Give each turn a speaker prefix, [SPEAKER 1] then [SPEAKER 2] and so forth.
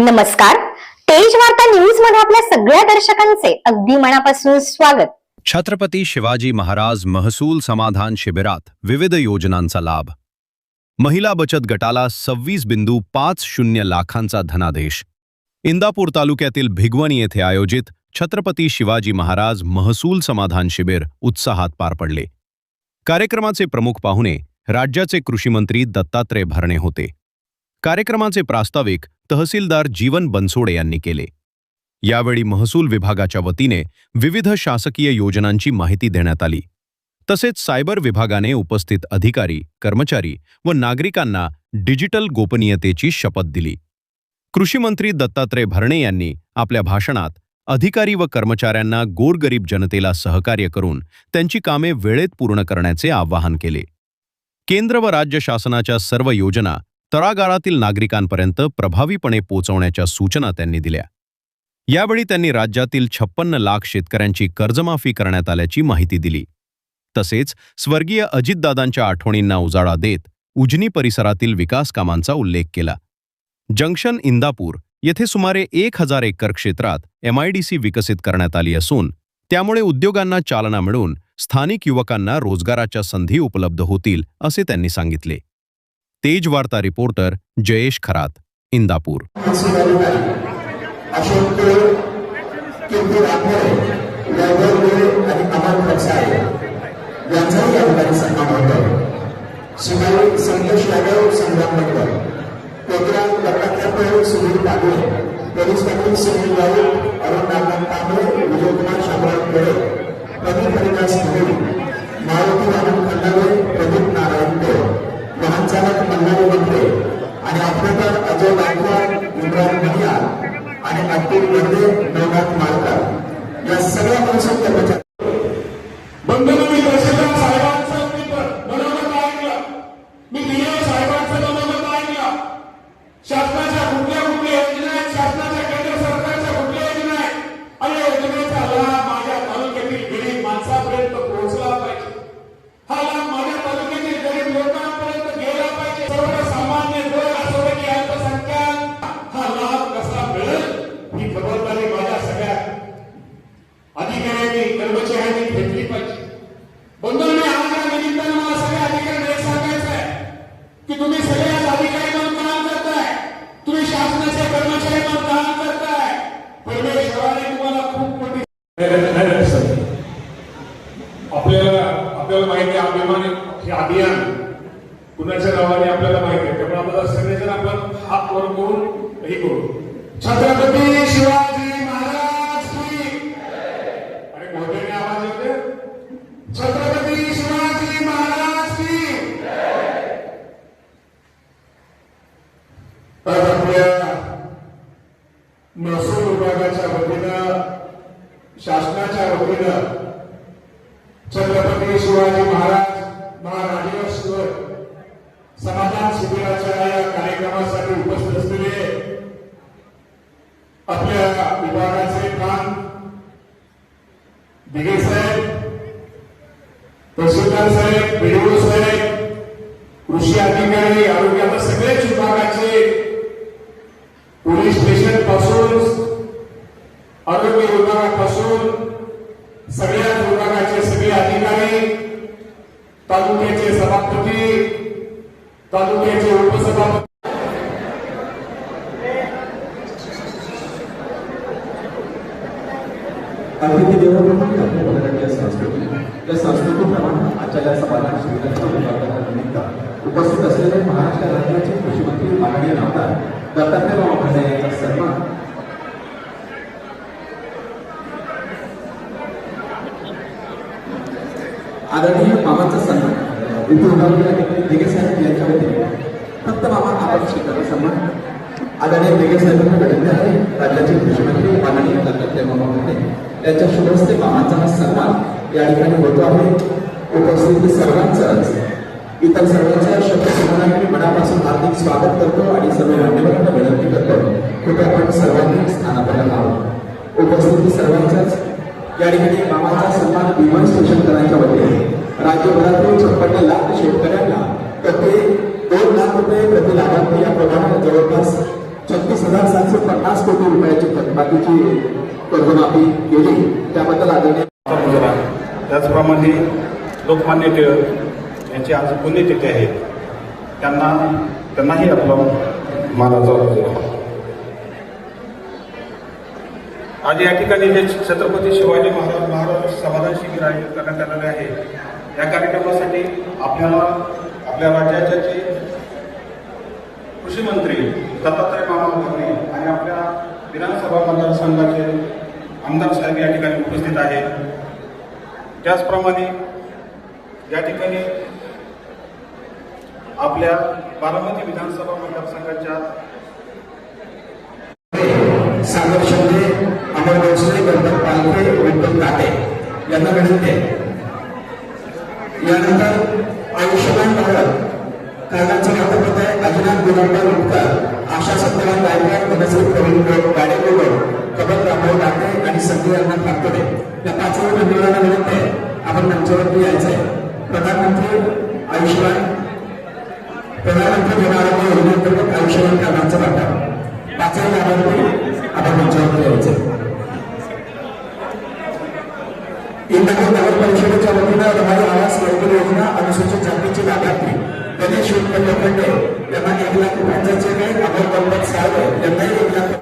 [SPEAKER 1] नमस्कार. तेज वार्ता न्यूज मध्ये आपल्या सगळ्या दर्शकांचे अगदी मनापासून स्वागत.
[SPEAKER 2] छत्रपती शिवाजी महाराज महसूल समाधान शिबिरात विविध योजनांचा लाभ. महिला बचत गटाला 26.50 लाखांचा धनादेश. इंदापूर तालुक्यातील भिगवण येथे आयोजित छत्रपती शिवाजी महाराज महसूल समाधान शिबिर उत्साहात पार पडले. कार्यक्रमाचे प्रमुख पाहुणे राज्याचे कृषी मंत्री दत्तात्रय भरणे होते. कार्यक्रमाचे प्रास्ताविक तहसीलदार जीवन बनसोडे यांनी केले. यावेळी महसूल विभागाच्या वतीने विविध शासकीय योजनांची माहिती देण्यात आली. तसेच सायबर विभागाने उपस्थित अधिकारी, कर्मचारी व नागरिकांना डिजिटल गोपनीयतेची शपथ दिली. कृषी मंत्री दत्तात्रय भरणे यांनी आपल्या भाषणात अधिकारी व कर्मचाऱ्यांना गोरगरीब जनतेला सहकार्य करून त्यांची कामे वेळेत पूर्ण करण्याचे आवाहन केले. केंद्र व राज्य शासनाच्या सर्व योजना तळागाळातील नागरिकांपर्यंत प्रभावीपणे पोहोचवण्याच्या सूचना त्यांनी दिल्या. यावेळी त्यांनी राज्यातील 56 लाख शेतकऱ्यांची कर्जमाफी करण्यात आल्याची माहिती दिली. तसेच स्वर्गीय अजितदादांच्या आठवणींना उजाळा देत उजनी परिसरातील विकास कामांचा उल्लेख केला. जंक्शन इंदापूर येथे सुमारे 1000 एकर क्षेत्रात MIDC विकसित करण्यात आली असून त्यामुळे उद्योगांना चालना मिळून स्थानिक युवकांना रोजगाराच्या संधी उपलब्ध होतील असे त्यांनी सांगितले. तेज वार्ता रिपोर्टर जयेश खरात, इंदापूर.
[SPEAKER 3] आणि ऑपरेटर अजय गायकवाड, इम्रान महिया आणि अब्दुल बंदे, नवनाथ मालकर या सगळ्या महसूल कर्मचारी बंधनं मी तहसीलदार साहेबांचं मनोगत ऐकलं, मी DO साहेबांचं मनोगत ऐकलं. शासनाच्या कुठल्या योजना आहेत, शासनाच्या केंद्र सरकारच्या कुठल्या योजना आहेत आणि योजनेचा लाभ माझ्या तालुक्यातील गरीब माणसापर्यंत पोहोचला पाहिजे. हा लाभ माझ्या तालुक्यातील गरीब लोकांपर्यंत गेला पाहिजे. सर्वसामान्य लोक असो की अल्पसंख्याक हा लाभ कसा मिळेल ही जबाबदारी माझ्या सगळ्या अधिकाऱ्यांनी, कर्मचाऱ्यांनी घेतली पाहिजे. बंधूंनी आज या निमित्तानं मला सगळ्या अधिकाऱ्यांना हे सांगायचं आहे की तुम्ही सगळे आज अधिकारी म्हणून काम करताय, तुम्ही शासनाचे कर्मचारी म्हणून काम करताय. परमेश्वराने तुम्हाला खूप मोठी आपल्याला माहिती आहे अभिमान हे अभियान कुणाच्या नावाने आपल्याला माहिती आहे. त्यामुळे आपल्याला सगळेजण आपण हात वर करून हे करू. छत्रपती शिवाजी महाराज की आणि मोठ्याने आवाज येते, छत्रपती शिवाजी महाराज की. तर आपल्या महसूल विभागाच्या वतीनं, शासनाच्या वतीनं छत्रपती शिवाजी महाराज महाराजेश्वर समाधान शिबिराच्या या कार्यक्रमासाठी उपस्थित असलेले आपल्या विभागाचे काम दिघे साहेब, तहसीलदार साहेब, BDO साहेब, कृषी अधिकारी, आरोग्याच्या सगळेच विभागाचे, पोलीस स्टेशन पासून आरोग्य विभागापासून सगळ्याच विभागाचे सगळे अधिकारी, तालुक्याचे सभापती, तालुक्याचे उपसभापती,
[SPEAKER 4] अतिथी देवो भव संस्कृतीप्रमाणे आजच्या समाधान शिबिराच्या उद्घाटनानिमित्त उपस्थित असलेले महाराष्ट्र राज्याचे कृषी मंत्री माननीय आमदार दत्तात्रय भरणे यांचा सन्मान. आदरणीय मामाचा सन्मान दिघे साहेब यांच्या वतीने फक्त मामा आपण स्वीकारला सन्मान आदरणीय दिघे साहेबांना मिळाले आहे. राज्याचे कृषी मंत्री माननीय दत्तात्रय भरणे यांच्या शुभ हस्ते मामाचा हा सन्मान या ठिकाणी होतो आहे. उपस्थित सर्वांचंच इतर सर्वांच्या शब्दसमूहाने मनापासून हार्दिक स्वागत करतो आणि सर्व मान्यवरांना विनंती करतो कृपया आपण सर्वांनी स्थानापन्न व्हावं. उपस्थित सर्वांचाच या ठिकाणी मामाचा सन्मान विमान स्टेशन करण्याच्या वतीने राज्यभरातील 56 लाख शेतकऱ्यांना प्रति 2 लाख रुपये प्रति लाभार्थी या प्रमाणात जवळपास 36,750 कोटी रुपयाची थकबाकीची कर्जमाफी केली, त्याबद्दल आदरणीय
[SPEAKER 5] मुजरा. त्याचप्रमाणे लोकमान्य टिळक यांची आज पुण्यतिथी आहे. त्यांनाही आपला मानाचा मुजरा. आज या ठिकाणी जे छत्रपती शिवाजी महाराज समाधान शिबिर आयोजित करण्यात आलेले आहे, या कार्यक्रमासाठी आपल्या राज्याचे जे कृषी मंत्री दत्तात्रय मामा भरणे आणि आपल्या विधानसभा मतदारसंघाचे आमदार साहेब या ठिकाणी उपस्थित आहेत. त्याचप्रमाणे या ठिकाणी आपल्या बारामती विधानसभा मतदारसंघाच्या
[SPEAKER 3] सागर शिंदे, अमर भोसले, गणपत पालखे, विठ्ठल काटे यांना विनंती आहे. यानंतर आयुष्यमान भारत कार्डाचं वाटप आहे. अजिनाथ गुलाबराव उटकर, आशा सत्यवान गायकवाड, कनश्री प्रवीण गाडेगोड, कबल रामभाऊ डाके आणि संजय अण्णा ठाकरे या पाचव्या मंडळाला विनंती आहे, आपण मंचावरती यायचं आहे. प्रधानमंत्री जन आरोग्य योजनेअंतर्गत आयुष्यमान कार्डांचं वाटप पाचव्या लाभार्थी आपण मंचावरती यायचं. इंदापूर नगर परिषदेच्या वतीनं रमाई आवास योजना योजना अनुसूचित जातीचे लाभार्थी गणेश उत्पन्न खंडे यांना 1 लाख रुपयांचा चेक आहे. अमर गणपत साहेब यांनाही 1 लाख